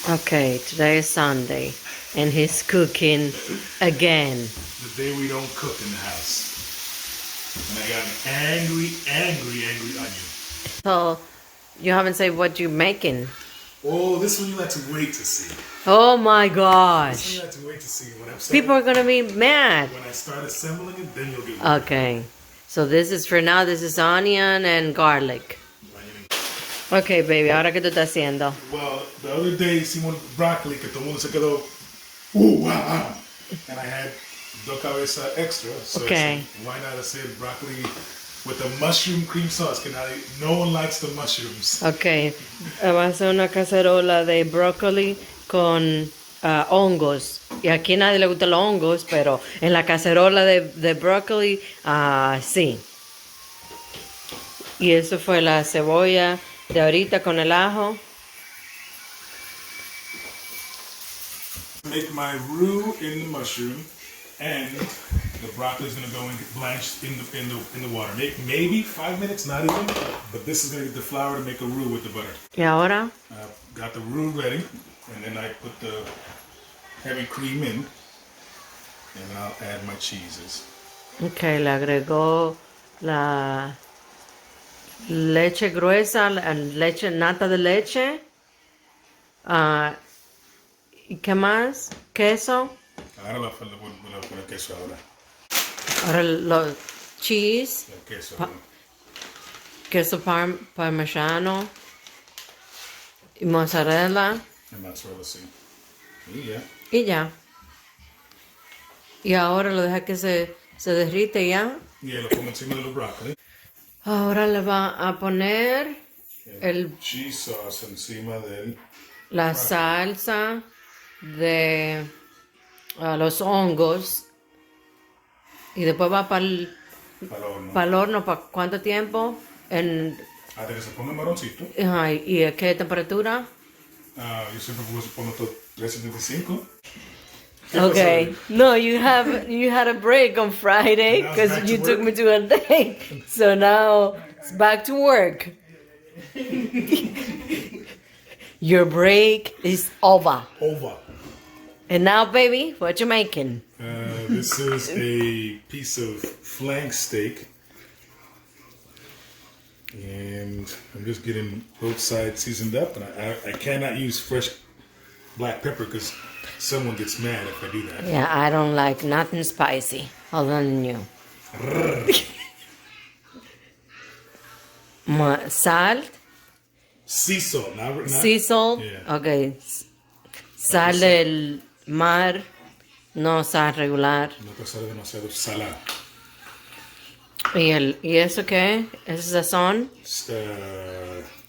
Okay, today is Sunday, and he's cooking again. The day we don't cook in the house. And I got an angry onion. So, you haven't said what you're making. Oh, this one you have to wait to see. Oh my This gosh. one you have to wait to see. People are gonna be mad. When I start assembling it, then you'll get Okay. So this is for now, this is onion and garlic. Okay, baby, ahora qué tú estás haciendo? Well, the other day hicimos broccoli que todo el mundo se quedó, wow. And I had dos cabezas extra. So Okay. I said, why not hacer broccoli with a mushroom cream sauce? Because no one likes the mushrooms. Okay. Va a ser una cacerola de brócoli con hongos. Y aquí a nadie le gustan los hongos, pero en la cacerola de brócoli, sí. Y eso fue la cebolla de ahorita con el ajo. Make my roux in the mushroom, and the broccoli is gonna go and get blanched in the water. Maybe 5 minutes, not even. But this is gonna get the flour to make a roux with the butter. Y ahora, Got the roux ready, and then I put the heavy cream in, and then I'll add my cheeses. okay, le agregó la leche gruesa, la leche, nata de leche. ¿Y qué más? Queso. Ahora voy a poner queso ahora. Ahora los cheese, El queso. ahora. queso parmesano y mozzarella And mozzarella, sí. Y ya. y ya. Y ahora lo deja que se derrite ya. Y lo pongo encima de los brócoli. Ahora le va a poner el Cheese sauce encima del... la salsa de los hongos y después va para el horno. ¿Para cuánto tiempo? Hasta que se ponga marroncito. ¿Y a qué temperatura? Yo siempre pongo 375. Okay. No, you had a break on Friday because you took me to a date. So now it's back to work. Your break is over. And now, baby, what you making? This is a piece of flank steak. And I'm just getting both sides seasoned up. And I cannot use fresh black pepper because someone gets mad if I do that. Yeah, I don't like nothing spicy other than you. Salt? Sea salt. Not Sea salt? Yeah. Okay. Sal del mar, no sal regular. No te sale demasiado salado. ¿Y eso qué? ¿Es sazón?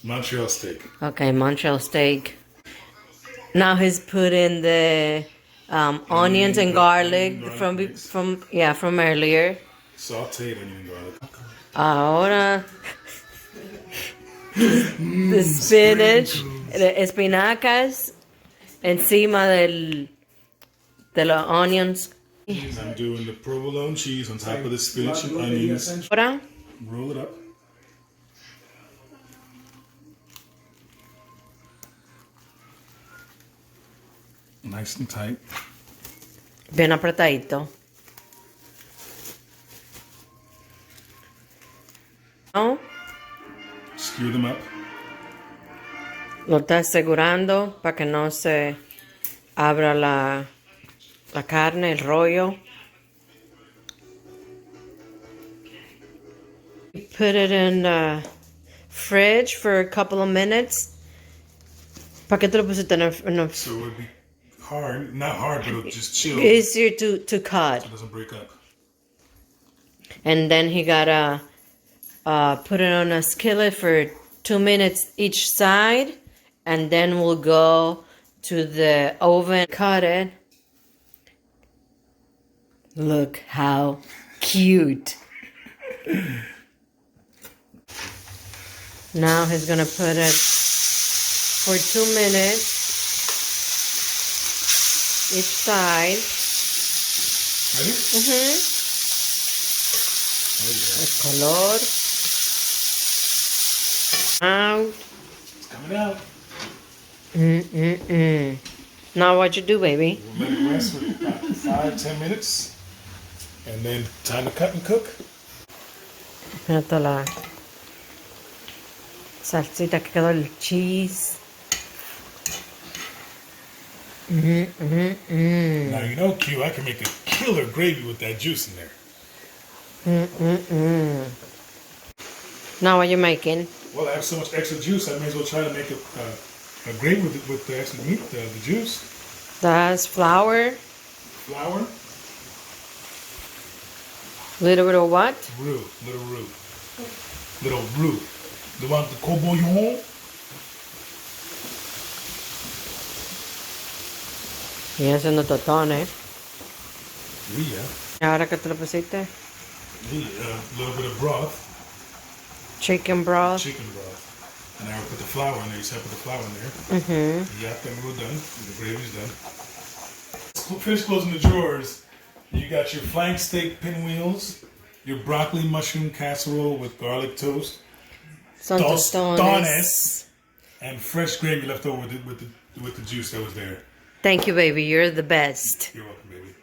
Montreal steak. Okay, Montreal steak. Now he's put in the onions and garlic from earlier. Sauteed onion and garlic. Ahora the spinach, espinacas encima de los onions. I'm doing the provolone cheese on top of the spinach and onions. Ahora Roll it up. Nice and tight. bien apretadito. ¿No? Skew them up. Lo está asegurando para que no se abra la carne, el rollo. Put it in the fridge for a couple of minutes. ¿Para qué te lo pusiste en el So it would be hard, not hard, but it'll just chill. So easier to cut? it doesn't break up. And then he gotta put it on a skillet for 2 minutes each side, and then we'll go to the oven, cut it. Look how cute. Now he's gonna put it for 2 minutes each side. Ready? El Oh, color. Out. yeah. It's coming out. Now what you do, baby? We'll let it rest for about 5-10 minutes. And then time to cut and cook. Esta la salsita que quedó, el cheese. Now you know, Q, I can make a killer gravy with that juice in there. Now what you making? Well, I have so much extra juice, I may as well try to make a gravy with the extra meat, the juice. That's flour. Flour. Little bit of what? Roux, little roux. Little roux. The one, the coboyon. Y haciendo totones. Yeah. ¿Y ahora qué te lo pusiste? A little bit of broth. Chicken broth. Chicken broth. And I will put the flour in there. You see, I put the flour in there. Yeah, then we're done. The gravy's done. Finish closing the drawers. You got your flank steak pinwheels, your broccoli mushroom casserole with garlic toast, Son tostones. and fresh gravy left over with the juice that was there. Thank you, baby. You're the best. You're welcome, baby.